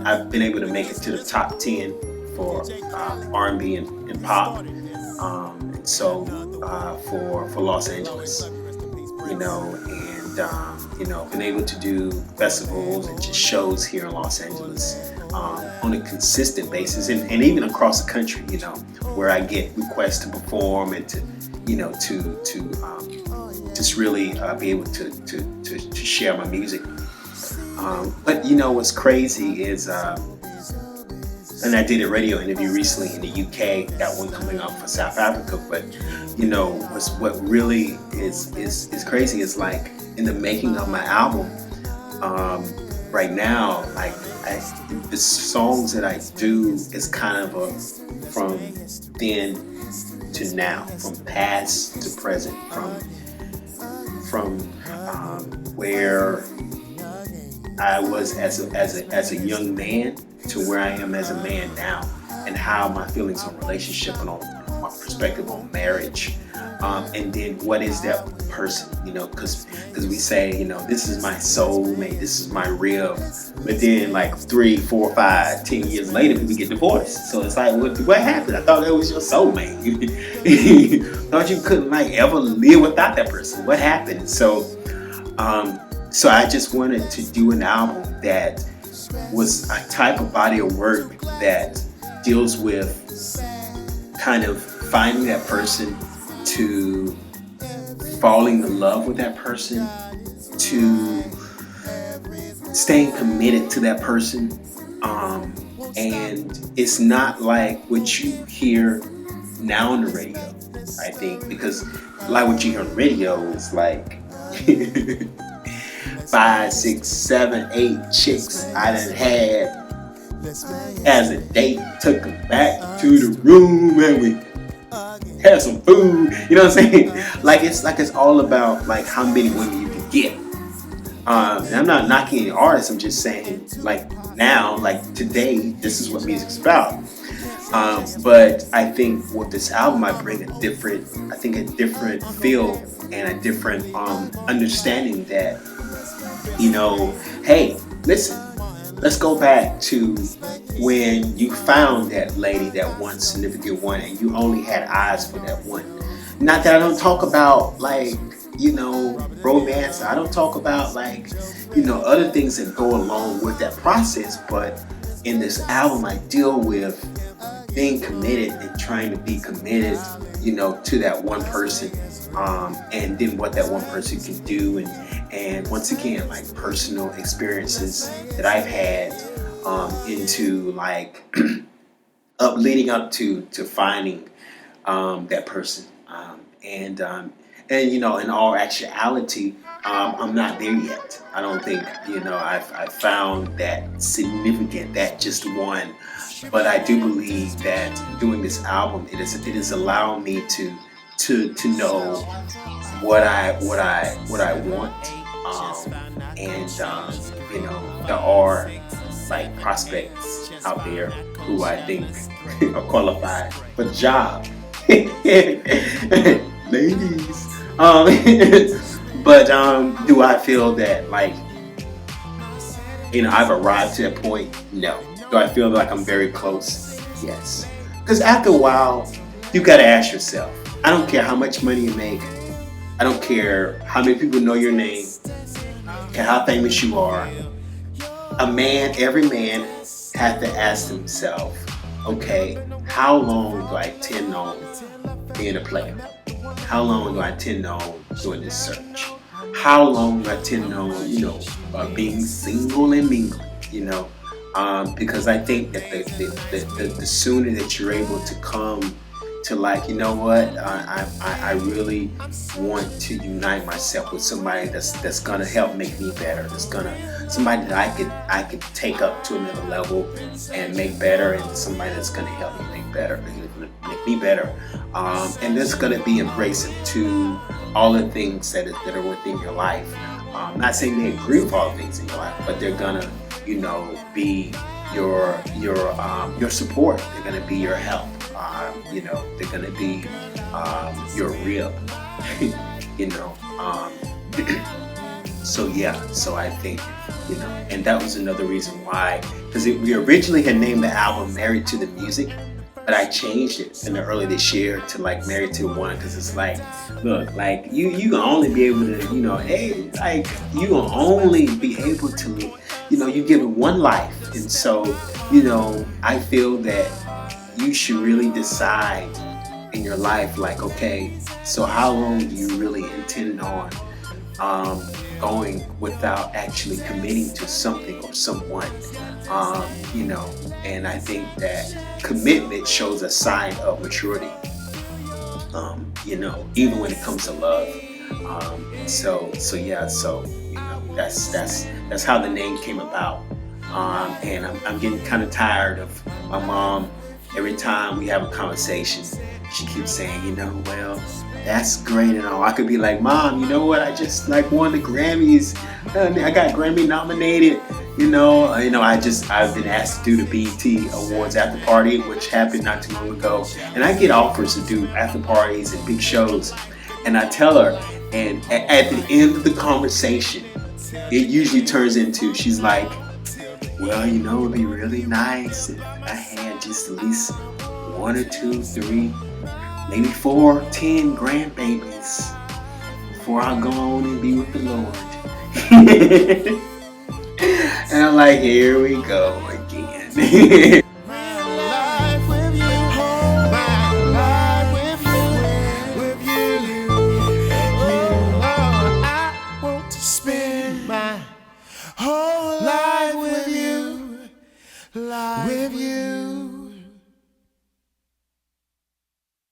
I've been able to make it to the top 10 for R&B and pop. And so for Los Angeles, been able to do festivals and just shows here in Los Angeles on a consistent basis, and even across the country, where I get requests to perform and to, just really be able to share my music. But what's crazy is, and I did a radio interview recently in the UK, got one coming up for South Africa, but what really is crazy is like in the making of my album, right now, like the songs that I do is kind of from then to now, from past to present, from where I was as a young man to where I am as a man now, and how my feelings on relationship and on my perspective on marriage, and then what is that person, because we say, this is my soulmate, this is my rib, but then like 3, 4, 5, 10 years later, people get divorced. So it's like, what happened? I thought that was your soulmate. Thought you couldn't like ever live without that person. What happened? So I just wanted to do an album that was a type of body of work that deals with kind of finding that person, to falling in love with that person, to staying committed to that person. And it's not like what you hear now on the radio, I think, because like what you hear on the radio is like 5, 6, 7, 8 chicks I done had as a date, took them back to the room and we had some food. You know what I'm saying? Like it's all about like how many women you can get. And I'm not knocking any artists. I'm just saying like now, like today, this is what music's about. But I think with this album, I bring a different feel and a different understanding that, hey, listen, let's go back to when you found that lady, that one significant one, and you only had eyes for that one. Not that I don't talk about like, romance. I don't talk about like, other things that go along with that process. But in this album, I deal with being committed and trying to be committed, to that one person, and then what that one person can do, and once again, like personal experiences that I've had into like leading up to finding that person, and in all actuality, I'm not there yet. I don't think I've found that significant, that just one. But I do believe that doing this album, it is allowing me to know what I want, and there are like prospects out there who I think are qualified for the job. Ladies. But do I feel that like I've arrived to that point? No. Do I feel like I'm very close? Yes. Because after a while, you got to ask yourself, I don't care how much money you make. I don't care how many people know your name. I don't care how famous you are. Every man has to ask himself, okay, how long do I intend on being a player? How long do I intend on doing this search? How long do I intend on, being single and mingling, because I think that the sooner that you're able to come to like, I really want to unite myself with somebody that's gonna help make me better. Somebody that I could take up to another level and make better, and somebody that's gonna help me make me better, and that's gonna be embracing to all the things that are within your life. Not saying they agree with all the things in your life, but they're gonna, be your support. They're gonna be your help. They're gonna be your rib. So yeah. So I think you know. And that was another reason why, because we originally had named the album Married to the Music, but I changed it in the early this year to like Married to One, because it's like, look, like you can only be able to, you know, hey, like you can only be able to, you know, you give it one life. And so, you know, I feel that you should really decide in your life, like, okay, so how long do you really intend on going without actually committing to something or someone, you know. And I think that commitment shows a sign of maturity, you know, even when it comes to love. So yeah, so you know, that's how the name came about. And I'm getting kind of tired of my mom. Every time we have a conversation, she keeps saying, you know, well, that's great and all. I could be like, Mom, you know what? I just like won the Grammys. I got Grammy nominated. I've been asked to do the BET Awards after party, which happened not too long ago. And I get offers to do after parties and big shows. And I tell her, and at the end of the conversation, it usually turns into, she's like, well, you know, it'd be really nice if I had just at least 1 or 2, 3, maybe 4, 10 grandbabies before I go on and be with the Lord. And I'm like, here we go again.